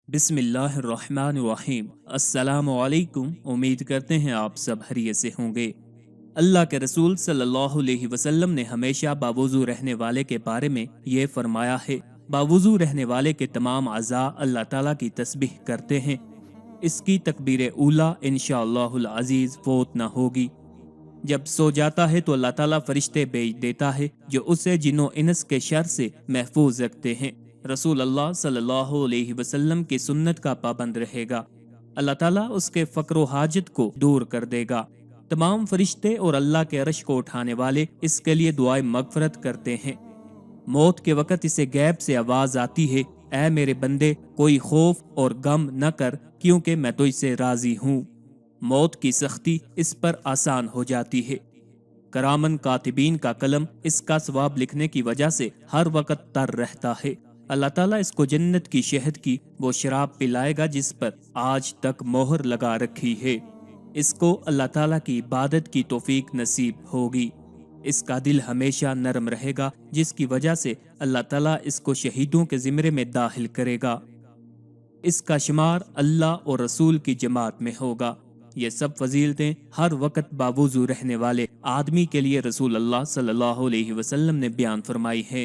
बिस्मिल्लाहिर्रहमानिर्रहीम। अस्सलाम वालेकुम। उम्मीद करते हैं आप सब खैरियत से होंगे। अल्लाह के रसूल सल्लल्लाहु अलैहि वसल्लम ने हमेशा बावुज़ू रहने वाले के बारे में ये फरमाया है, बावुज़ू रहने वाले के तमाम अज़ा अल्लाह ताला की तस्बीह करते हैं। इसकी तकबीर ऊला इंशाअल्लाहुल अज़ीज़ फ़ौत न होगी। जब सो जाता है तो अल्लाह ताला फरिश्ते भेज देता है जो उसे जिन्नो इनस के शर से महफूज रखते हैं। रसूल अल्लाह सल्लल्लाहु अलैहि वसल्लम की सुन्नत का पाबंद रहेगा, अल्लाह ताला उसके फ़क्र हाजत को दूर कर देगा। तमाम फरिश्ते और अल्लाह के अर्श को उठाने वाले इसके लिए दुआए मगफरत करते हैं। मौत के वक़्त इसे गैब से आवाज़ आती है, ऐ मेरे बंदे, कोई खौफ और गम न कर, क्योंकि मैं तो इससे राज़ी हूँ। मौत की सख्ती इस पर आसान हो जाती है। करामन कातिबीन का कलम इसका सवाब लिखने की वजह से हर वक्त तर रहता है। अल्लाह ताला इसको जन्नत की शहद की वो शराब पिलाएगा जिस पर आज तक मोहर लगा रखी है। इसको अल्लाह ताला की इबादत की तौफीक नसीब होगी। इसका दिल हमेशा नरम रहेगा, जिसकी वजह से अल्लाह ताला इसको शहीदों के ज़िम्रे में दाखिल करेगा। इसका शुमार अल्लाह और रसूल की जमात में होगा। ये सब फजीलतें हर वक्त बावुज़ू रहने वाले आदमी के लिए रसूल अल्लाह सल्लल्लाहु अलैहि वसल्लम ने बयान फरमाई है।